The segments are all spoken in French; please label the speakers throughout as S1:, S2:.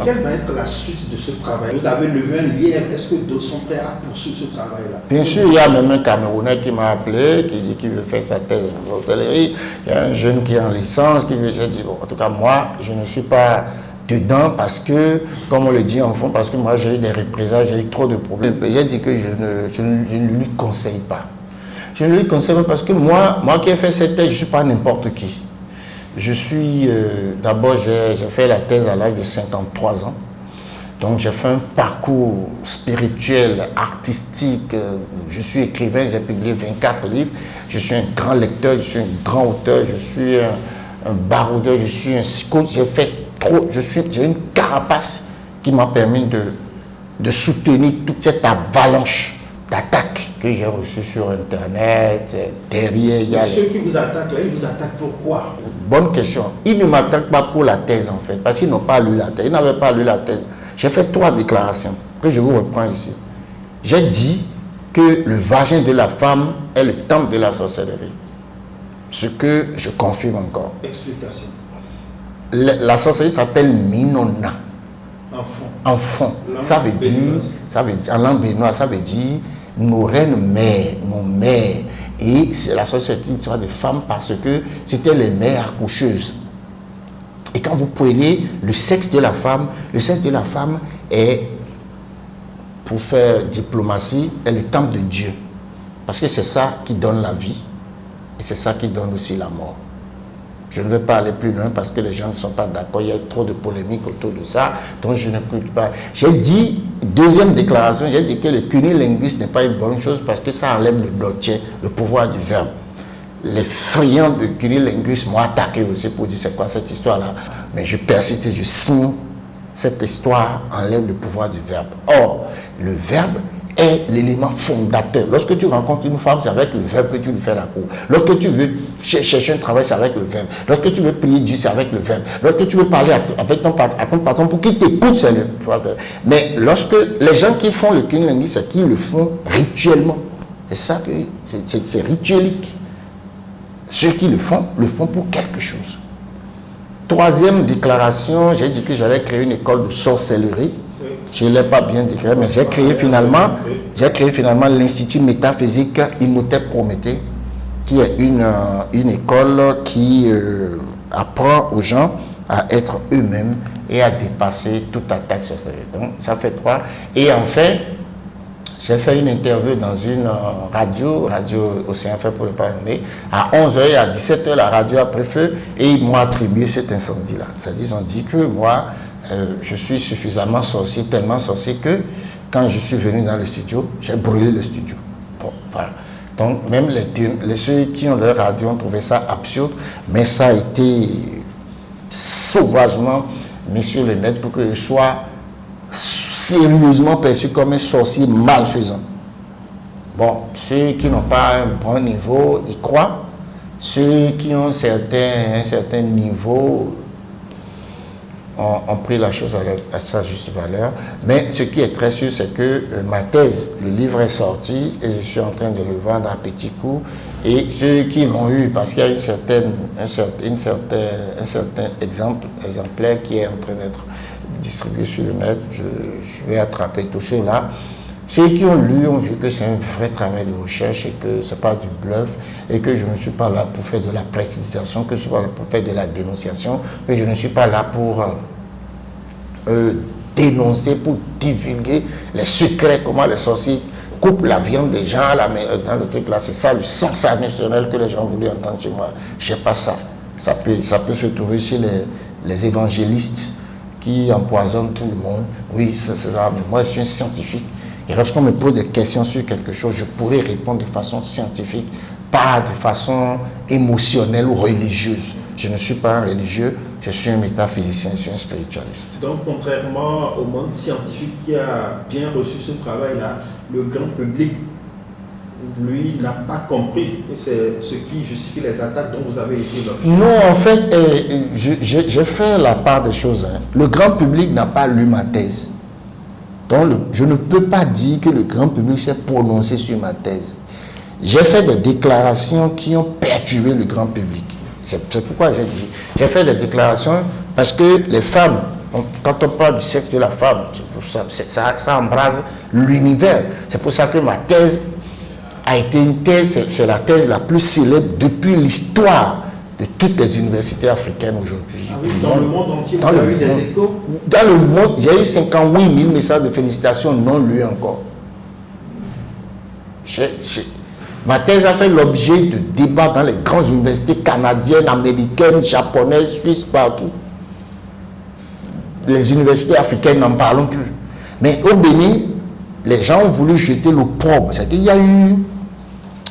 S1: quelle va être la suite de ce travail? Vous avez levé un lien, est-ce que d'autres sont prêts à poursuivre ce travail-là?
S2: Bien sûr, il y a même un Camerounais qui m'a appelé, qui dit qu'il veut faire sa thèse en sorcellerie. Il y a un jeune qui est en licence, qui veut... J'ai dit, bon, en tout cas, moi, je ne suis pas dedans parce que, comme on le dit en fond, parce que moi, j'ai eu des représailles, j'ai eu trop de problèmes. J'ai dit que je ne lui conseille pas. Je ne lui conseille pas parce que moi qui ai fait cette thèse, je ne suis pas n'importe qui. Je suis, d'abord, j'ai fait la thèse à l'âge de 53 ans. Donc, j'ai fait un parcours spirituel, artistique. Je suis écrivain, j'ai publié 24 livres. Je suis un grand lecteur, je suis un grand auteur, je suis un baroudeur, je suis un psycho. J'ai fait trop, j'ai une carapace qui m'a permis de soutenir toute cette avalanche d'attaques que j'ai reçues sur Internet. Derrière, il y a...
S1: Ceux qui vous attaquent là, ils vous attaquent pourquoi?
S2: Bonne question. Ils ne m'attaquent pas pour la thèse en fait, parce qu'ils n'ont pas lu la thèse. Ils n'avaient pas lu la thèse. J'ai fait 3 déclarations que je vous reprends ici. J'ai dit que le vagin de la femme est le temple de la sorcellerie. Ce que je confirme encore.
S1: Explication.
S2: La sorcellerie s'appelle Minona. Enfant. Ça veut dire, en langue béninoise, ça veut dire nos reines mères, nos mères. Et la sorcellerie, c'est une histoire de femmes parce que c'était les mères accoucheuses. Et quand vous prenez le sexe de la femme est, pour faire diplomatie, est le temple de Dieu. Parce que c'est ça qui donne la vie. Et c'est ça qui donne aussi la mort. Je ne vais pas aller plus loin parce que les gens ne sont pas d'accord. Il y a trop de polémiques autour de ça. Donc je n'écoute pas. J'ai dit, deuxième déclaration, j'ai dit que le cunilingus n'est pas une bonne chose parce que ça enlève le dossier, le pouvoir du verbe. Les friands de cunilingus m'ont attaqué aussi pour dire c'est quoi cette histoire-là. Mais je persiste et je signe. Cette histoire enlève le pouvoir du verbe. Or, le verbe est l'élément fondateur. Lorsque tu rencontres une femme, c'est avec le verbe que tu lui fais la cour. Lorsque tu veux chercher un travail, c'est avec le verbe. Lorsque tu veux prier Dieu, c'est avec le verbe. Lorsque tu veux parler avec ton patron pour qu'il t'écoute, c'est le verbe. Mais lorsque les gens qui font le cunilingus, c'est qu'ils le font rituellement. C'est ça que c'est rituelique. Ceux qui le font pour quelque chose. Troisième déclaration, j'ai dit que j'allais créer une école de sorcellerie. Je ne l'ai pas bien déclaré, mais j'ai créé finalement l'Institut métaphysique Imhotep Prométhée, qui est une école qui apprend aux gens à être eux-mêmes et à dépasser toute attaque sorcellerie. Donc, ça fait 3. Et enfin, j'ai fait une interview dans une radio Océan Fait pour ne pas nommer. À 11h et à 17h, la radio a pris feu et ils m'ont attribué cet incendie-là. C'est-à-dire, ils ont dit que moi, je suis suffisamment sorcier, tellement sorcier que quand je suis venu dans le studio, j'ai brûlé le studio. Bon, voilà. Donc, même ceux qui ont leur radio ont trouvé ça absurde, mais ça a été sauvagement mis sur le net pour que je sois sérieusement perçu comme un sorcier malfaisant. Bon, ceux qui n'ont pas un bon niveau, ils croient. Ceux qui ont un certain niveau ont pris la chose à sa juste valeur. Mais ce qui est très sûr, c'est que ma thèse, le livre est sorti et je suis en train de le vendre à petits coups. Et ceux qui l'ont eu, parce qu'il y a un certain exemplaire qui est en train d'être distribué sur le net, je vais attraper tous ceux-là. Ceux qui ont lu ont vu que c'est un vrai travail de recherche et que ce n'est pas du bluff et que je ne suis pas là pour faire de la précision, que je ne suis pas là pour faire de la dénonciation, que je ne suis pas là pour dénoncer, pour divulguer les secrets, comment les sorciers coupent la viande des gens dans le truc là. C'est ça le sensationnel que les gens ont voulu entendre chez moi. Je n'ai pas ça. Ça peut se trouver chez les évangélistes qui empoisonnent tout le monde. Oui, c'est ça. Mais moi, je suis un scientifique. Et lorsqu'on me pose des questions sur quelque chose, je pourrais répondre de façon scientifique, pas de façon émotionnelle ou religieuse. Je ne suis pas un religieux, je suis un métaphysicien, je suis un spiritualiste.
S1: Donc, contrairement au monde scientifique qui a bien reçu ce travail-là, le grand public, lui, n'a pas compris. Et c'est ce qui justifie les attaques dont vous avez été l'objet.
S2: Non, en fait, j'ai fait la part des choses. Le grand public n'a pas lu ma thèse. Donc, je ne peux pas dire que le grand public s'est prononcé sur ma thèse. J'ai fait des déclarations qui ont perturbé le grand public. C'est pourquoi j'ai dit. J'ai fait des déclarations parce que les femmes quand on parle du sexe de la femme, ça embrase l'univers. C'est pour ça que ma thèse a été une thèse, c'est la thèse la plus célèbre depuis l'histoire de toutes les universités africaines aujourd'hui.
S1: Ah oui, dans le monde entier, vous avez eu des échos?
S2: Dans le monde, il y a eu 58 000 messages de félicitations non lus encore. Ma thèse a fait l'objet de débats dans les grandes universités canadiennes, américaines, japonaises, suisses, partout. Les universités africaines n'en parlent plus. Mais au Bénin, les gens ont voulu jeter l'opprobre. C'est-à-dire qu'il y a eu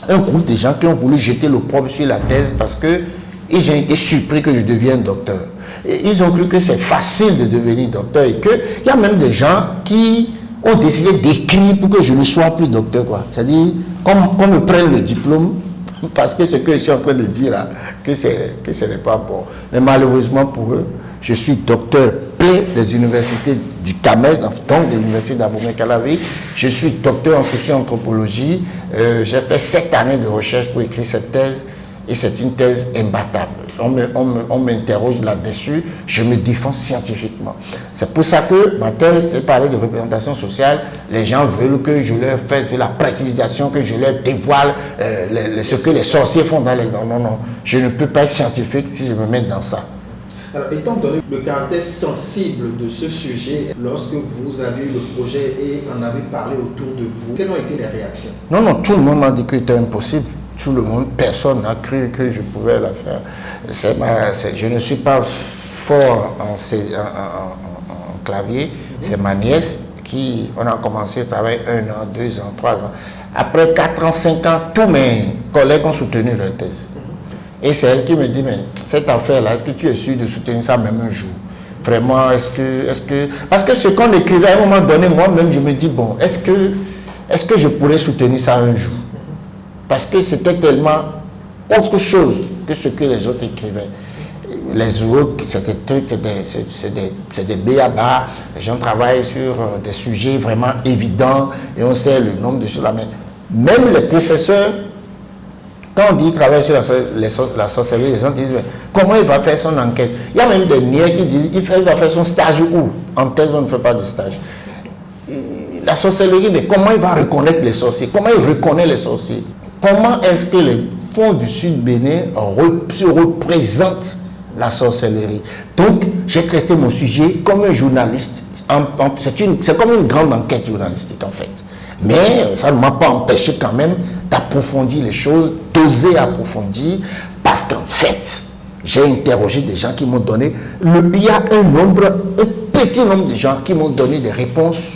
S2: un groupe de gens qui ont voulu jeter l'opprobre sur la thèse parce qu'ils ont été surpris que je devienne docteur. Et ils ont cru que c'est facile de devenir docteur et qu'il y a même des gens qui ont décidé d'écrire pour que je ne sois plus docteur. C'est-à-dire qu'on me prenne le diplôme parce que ce que je suis en train de dire là, que ce n'est pas bon. Mais malheureusement pour eux, je suis docteur plein des universités du CAMES, donc de l'université d'Abomey-Calavi. Je suis docteur en socio-anthropologie. J'ai fait 7 années de recherche pour écrire cette thèse et c'est une thèse imbattable. On m'interroge là-dessus, je me défends scientifiquement. C'est pour ça que ma thèse, j'ai parlé de représentation sociale, les gens veulent que je leur fasse de la précisation, que je leur dévoile ce que les sorciers font dans les... Non, je ne peux pas être scientifique si je me mets dans ça.
S1: Alors, étant donné le caractère sensible de ce sujet, lorsque vous avez eu le projet et en avez parlé autour de vous, quelles ont été les réactions?
S2: Non, tout le monde m'a dit que c'était impossible. Tout le monde, personne n'a cru que je pouvais la faire. Je ne suis pas fort en clavier. C'est ma nièce qui, on a commencé à travailler 1 an, 2 ans, 3 ans. Après 4 ans, 5 ans, tous mes collègues ont soutenu leur thèse. Et c'est elle qui me dit, mais cette affaire-là, est-ce que tu es sûr de soutenir ça même un jour? Vraiment, est-ce que... Parce que ce qu'on écrivait à un moment donné, moi-même, je me dis, bon, est-ce que je pourrais soutenir ça un jour? Parce que c'était tellement autre chose que ce que les autres écrivaient. Les autres, c'est des béabas. Les gens travaillent sur des sujets vraiment évidents et on sait le nombre de choses. Mais même les professeurs, quand on dit travailler sur la sorcellerie, les gens disent mais comment il va faire son enquête? Il y a même des niais qui disent il va faire son stage où? En thèse, on ne fait pas de stage. La sorcellerie, mais comment il va reconnaître les sorciers? Comment il reconnaît les sorciers? Comment est-ce que les fonds du Sud Bénin se représentent la sorcellerie? Donc, j'ai traité mon sujet comme un journaliste. C'est comme une grande enquête journalistique, en fait. Mais ça ne m'a pas empêché quand même d'approfondir les choses, d'oser approfondir, parce qu'en fait, j'ai interrogé des gens qui m'ont donné... Il y a un petit nombre de gens qui m'ont donné des réponses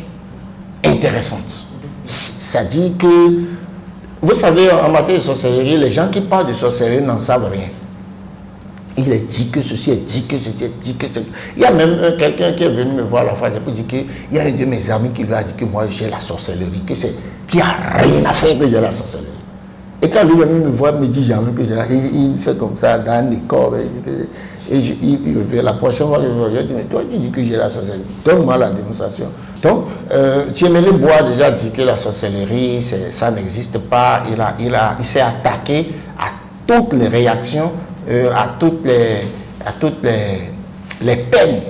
S2: intéressantes. C'est-à-dire que... Vous savez, en matière de sorcellerie, les gens qui parlent de sorcellerie n'en savent rien. Il est dit que ceci est dit que ceci est dit que... Il y a même quelqu'un qui est venu me voir la fois pour dire qu'il y a un de mes amis qui lui a dit que moi j'ai la sorcellerie, qu'il n'y a rien à faire que j'ai la sorcellerie. Et quand lui-même me voit, me dit jamais que j'ai la... Il fait comme ça dans les corps. Et la prochaine fois que je vais dire, mais toi tu dis que j'ai la sorcellerie, donne-moi la démonstration. Donc, Tchémélé Bois a déjà dit que la sorcellerie, ça n'existe pas. Il s'est attaqué à toutes les réactions, à toutes les peines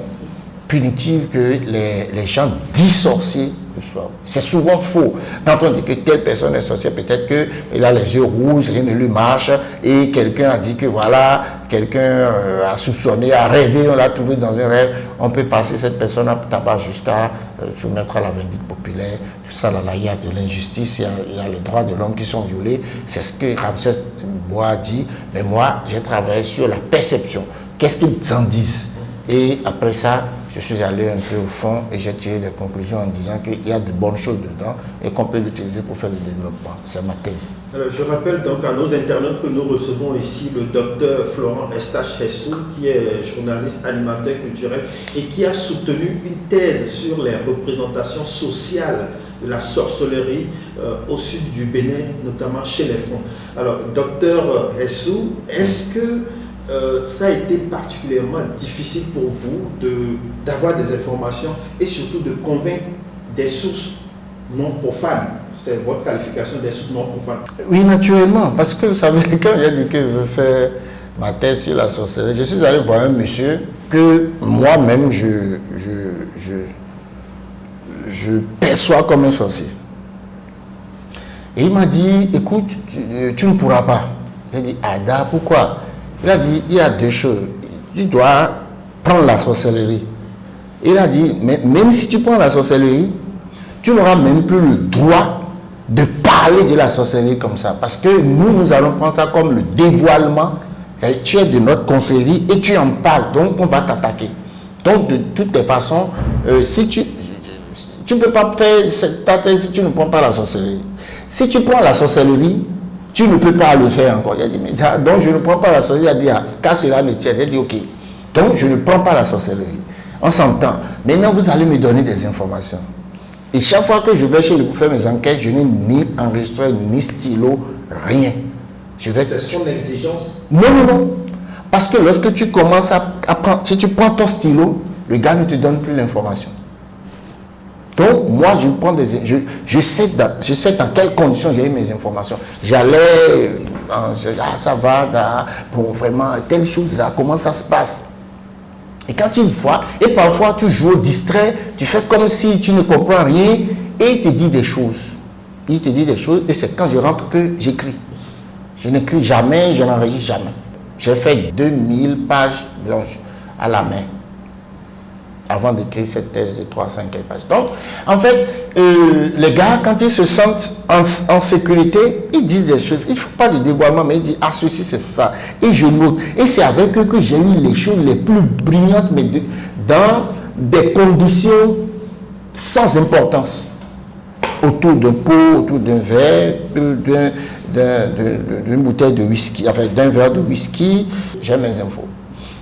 S2: punitives que les gens disent sorciers reçoivent. C'est souvent faux. Quand on dit que telle personne est sorcière, peut-être qu'il a les yeux rouges, rien ne lui marche, et quelqu'un a dit que voilà, quelqu'un a soupçonné, a rêvé, on l'a trouvé dans un rêve, on peut passer cette personne à tabac jusqu'à soumettre à la vindicte populaire, tout ça, là, il y a de l'injustice, il y a les droits de l'homme qui sont violés, c'est ce que Ramsès Bois a dit, mais moi, j'ai travaillé sur la perception. Qu'est-ce qu'ils en disent? Et après ça, je suis allé un peu au fond et j'ai tiré des conclusions en disant qu'il y a de bonnes choses dedans et qu'on peut l'utiliser pour faire le développement. C'est ma thèse.
S1: Alors, je rappelle donc à nos internautes que nous recevons ici le docteur Florent Eustache-Hessou, qui est journaliste, animateur culturel et qui a soutenu une thèse sur les représentations sociales de la sorcellerie au sud du Bénin, notamment chez les Fonds. Alors, docteur Hessou, est-ce que ça a été particulièrement difficile pour vous d'avoir des informations et surtout de convaincre des sources non profanes? C'est votre qualification des sources non profanes.
S2: Oui, naturellement, parce que vous savez, quand j'ai dit que je veux faire ma thèse sur la sorcellerie, je suis allé voir un monsieur que moi-même je perçois comme un sorcier. Et il m'a dit, écoute, tu ne pourras pas. J'ai dit, Ada, pourquoi? Il a dit, il y a deux choses. Tu dois prendre la sorcellerie. Il a dit, mais même si tu prends la sorcellerie, tu n'auras même plus le droit de parler de la sorcellerie comme ça. Parce que nous allons prendre ça comme le dévoilement. C'est-à-dire, tu es de notre confrérie et tu en parles, donc on va t'attaquer. Donc, de toutes les façons, si tu ne peux pas faire ta thèse si tu ne prends pas la sorcellerie. Si tu prends la sorcellerie, tu ne peux pas le faire encore. Il a dit, mais, donc je ne prends pas la sorcellerie. Il a dit, qu'à cela ne tienne. Il a dit, ok. Donc je ne prends pas la sorcellerie. On s'entend. Maintenant, vous allez me donner des informations. Et chaque fois que je vais chez lui pour faire mes enquêtes, je n'ai ni enregistré, ni stylo, rien.
S1: C'est son exigence?
S2: Non. Parce que lorsque tu commences à prendre, si tu prends ton stylo, le gars ne te donne plus l'information. Donc, moi, je prends je sais dans quelles conditions j'ai eu mes informations. J'allais, ça va, bon, vraiment, telle chose, là, comment ça se passe. Et quand tu vois, et parfois tu joues au distrait, tu fais comme si tu ne comprends rien, et il te dit des choses. Il te dit des choses, et c'est quand je rentre que j'écris. Je n'écris jamais, je n'enregistre jamais. J'ai fait 2000 pages blanches à la main avant d'écrire cette thèse de 300 pages. Donc, en fait, les gars, quand ils se sentent en sécurité, ils disent des choses. Il ne faut pas de dévoilement, mais ils disent, ah, ceci, c'est ça. Et je note. Et c'est avec eux que j'ai eu les choses les plus brillantes, mais dans des conditions sans importance. Autour d'un pot, autour d'un verre, d'une bouteille de whisky, enfin d'un verre de whisky, j'ai mes infos.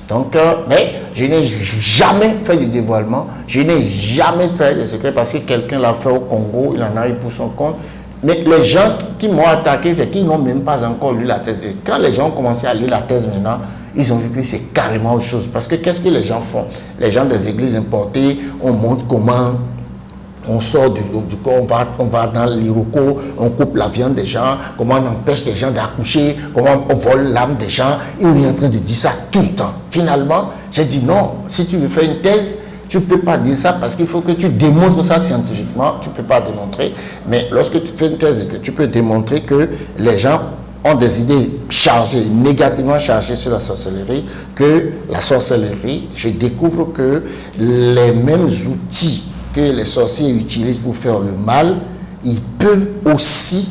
S2: Donc, mais je n'ai jamais fait de dévoilement, je n'ai jamais traité des secrets parce que quelqu'un l'a fait au Congo, il en a eu pour son compte. Mais les gens qui m'ont attaqué, c'est qu'ils n'ont même pas encore lu la thèse. Et quand les gens ont commencé à lire la thèse maintenant, ils ont vu que c'est carrément autre chose. Parce que qu'est-ce que les gens font? Les gens des églises importées, on montre comment on sort du corps, on va dans l'Iroko, on coupe la viande des gens, comment on empêche les gens d'accoucher, comment on vole l'âme des gens. Et on est en train de dire ça tout le temps. Finalement, j'ai dit non, si tu veux faire une thèse, tu ne peux pas dire ça parce qu'il faut que tu démontres ça scientifiquement. Tu ne peux pas démontrer. Mais lorsque tu fais une thèse et que tu peux démontrer que les gens ont des idées chargées, négativement chargées sur la sorcellerie, que la sorcellerie, je découvre que les mêmes outils que les sorciers utilisent pour faire le mal, ils peuvent aussi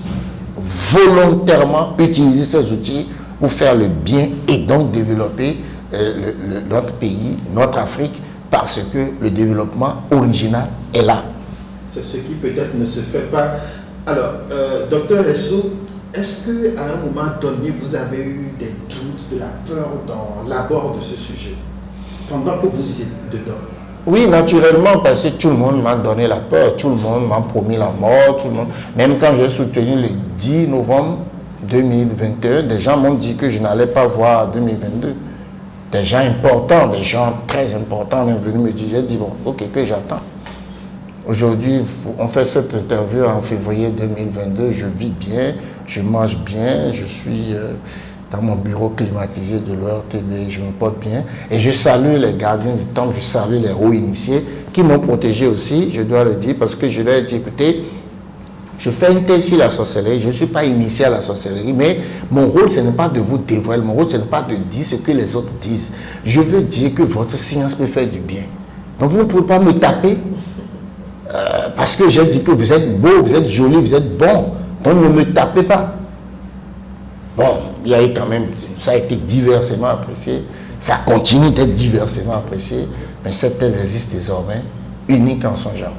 S2: volontairement utiliser ces outils pour faire le bien et donc développer notre pays, notre Afrique, parce que le développement original est là.
S1: C'est ce qui peut-être ne se fait pas. Alors, docteur Hessou, est-ce qu'à un moment donné, vous avez eu des doutes, de la peur dans l'abord de ce sujet, pendant que vous étiez dedans?
S2: Oui, naturellement, parce que tout le monde m'a donné la peur, tout le monde m'a promis la mort, tout le monde. Même quand j'ai soutenu le 10 novembre 2021, des gens m'ont dit que je n'allais pas voir 2022. Des gens importants, des gens très importants sont venus me dire, j'ai dit, bon, ok, que j'attends. Aujourd'hui, on fait cette interview en février 2022, je vis bien, je mange bien, je suis dans mon bureau climatisé de l'ORTB, je me porte bien. Et je salue les gardiens du temple, je salue les hauts initiés qui m'ont protégé aussi, je dois le dire, parce que je leur ai dit, écoutez, je fais une thèse sur la sorcellerie, je ne suis pas initié à la sorcellerie, mais mon rôle, ce n'est pas de vous dévoiler, mon rôle, ce n'est pas de dire ce que les autres disent. Je veux dire que votre science peut faire du bien. Donc vous ne pouvez pas me taper parce que j'ai dit que vous êtes beau, vous êtes joli, vous êtes bon. Donc ne me tapez pas. Bon, il y a eu quand même, ça a été diversement apprécié, ça continue d'être diversement apprécié, mais cette thèse existe désormais, unique en son genre.